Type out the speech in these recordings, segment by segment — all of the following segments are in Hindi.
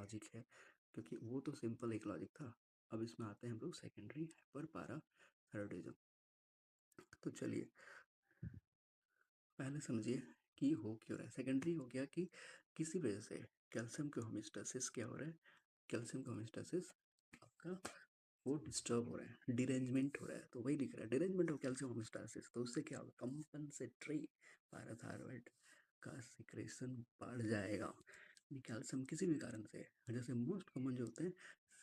लॉजिक है, क्योंकि वो तो सिंपल एक लॉजिक था। अब इसमें आते हैं हम लोग सेकेंडरी हाइपर पैराथायरॉयडिज्म। तो चलिए पहले समझिए कि हो क्यों रहा है। सेकेंडरी हो गया कि किसी वजह से कैल्शियम की होमियोस्टेसिस क्या हो रहा है, कैल्शियम का होमियोस्टेसिस आपका वो डिस्टर्ब हो रहा है, डिरेंजमेंट हो रहा है। तो वही लिख रहा है डिरेंजमेंट ऑफ कैल्शियम होमियोस्टेसिस। तो उससे क्या होगा, कंपनसेटरी पैराथायरॉइड का सिक्रेशन बढ़ जाएगा। कैल्शियम किसी भी कारण से, जैसे मोस्ट कॉमन जो होते हैं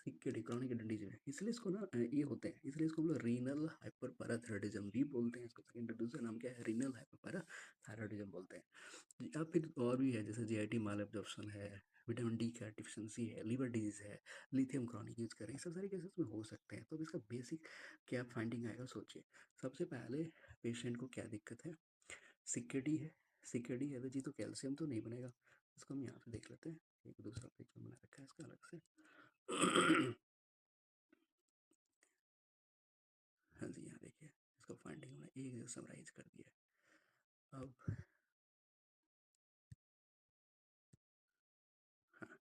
सिक्केडी क्रॉनिक किडनी डिजीज, इसलिए इसको ना ये होते हैं, इसलिए इसको हम लोग रीनल हाइपर पैराथायरॉयडिज्म भी बोलते हैं। इसको इंट्रोड्यूस नाम क्या है, रीनल हाइपर पैराथायरॉयडिज्म बोलते हैं। या फिर और भी है, जैसे जीआईटी माल एब्जॉर्प्शन है, विटामिन डी का डिफिशिएंसी है, लीवर डिजीज है, लिथियम क्रॉनिक यूज करें, सब सारे केसेस में हो सकते हैं। तो अब इसका बेसिक क्या फाइंडिंग आएगा, सोचिए। सबसे पहले पेशेंट को क्या दिक्कत है, सिकेडी है। सिकेडी है तो जी, तो कैल्शियम तो नहीं बनेगा। इसको हम यहाँ पे देख लेते हैं, एक दूसरा पिक्चर बना रखा है इसका अलग से। हाँ जी, यहाँ देखिए इसका फाइंडिंग हमने एक समराइज कर दिया है। अब हाँ,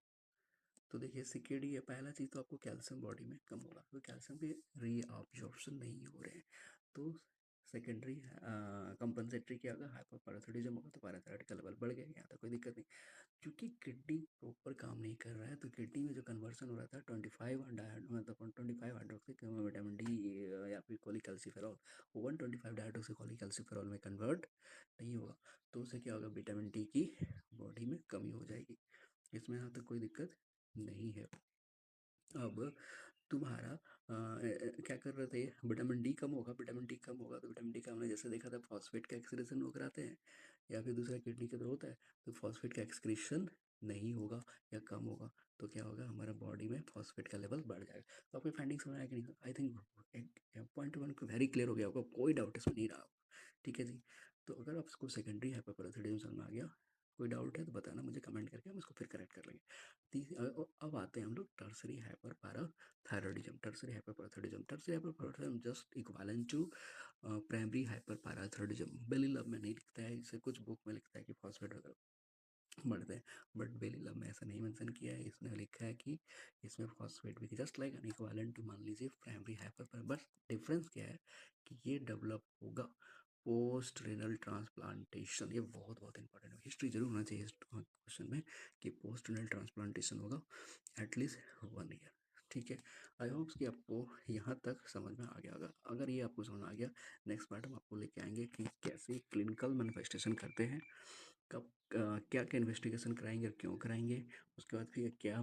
तो देखिए सिकेडी है, पहला चीज़ तो आपको कैल्शियम बॉडी में कम होगा, तो कैल्शियम के रीअब्जॉर्प्शन नहीं हो रहे हैं। तो सेकेंडरी कंपनसेटरी क्या होगा, हाइपोपैराथायरॉयडिज्म होगा, तो पैराथायरॉयड का लेवल बढ़ गया, यहाँ तक कोई दिक्कत नहीं। क्योंकि किडनी प्रॉपर काम नहीं कर रहा है, तो किडनी में जो कन्वर्सन हो रहा था 25 मतलब 25 हाइड्रोक्सी विटामिन डी या फिर कोलिकैल्सिफेरॉल, 125 डाइऑक्सीकोलिकैल्सिफेरॉल में कन्वर्ट नहीं होगा। तो उससे क्या होगा, विटामिन डी की बॉडी में कमी हो जाएगी। इसमें यहाँ तक कोई दिक्कत नहीं है। अब तुम्हारा क्या कर रहे थे, विटामिन डी कम होगा, विटामिन डी कम होगा, तो विटामिन डी का हमने जैसे देखा था फॉस्फेट का एक्सक्रीशन लोग कराते हैं, या फिर दूसरा किडनी का ग्रोथ है, तो फॉस्फेट का एक्सक्रीशन नहीं होगा या कम होगा, तो क्या होगा, हमारा बॉडी में फॉस्फेट का लेवल बढ़ जाएगा। तो आपको फाइंडिंग समझ आया कि नहीं, I think point one very clear हो गया होगा, कोई डाउट इसमें नहीं रहा होगा, ठीक है जी। तो अगर आपको सेकेंडरी हाइपरपैराथायरॉयडिज्म समझ में आ गया, कोई डाउट है तो बताना मुझे कमेंट करके, हम इसको फिर करेक्ट कर लेंगे। अब आते हैं हम लोग tertiary hyper parathyroidism. Tertiary hyper parathyroidism, tertiary hyper parathyroidism just equivalent to primary hyper parathyroidism. Bailey Love में नहीं लिखता है इसे, कुछ बुक में लिखता है कि फॉस्फेट वगैरह बढ़ते हैं, बट बेली लव में ऐसा नहीं मेंशन किया है, इसने लिखा है कि इसमें फॉस्फेट भी just like un equivalent to, मान लीजिए प्राइमरी हाइपर। बस डिफरेंस क्या है कि ये डेवलप होगा पोस्ट रेनल ट्रांसप्लांटेशन। ये बहुत बहुत इंपॉर्टेंट है, हिस्ट्री जरूर होना चाहिए इस क्वेश्चन में, कि पोस्ट रेनल ट्रांसप्लांटेशन होगा एटलीस्ट 1 ईयर, ठीक है। आई होप कि आपको यहाँ तक समझ में आ गया होगा। अगर ये आपको समझ में आ गया, नेक्स्ट पार्ट हम आपको लेके आएंगे कि कैसे क्लिनिकल मैनिफेस्टेशन करते हैं, कब क्या क्या इन्वेस्टिगेशन कराएंगे और क्यों कराएंगे, उसके बाद फिर क्या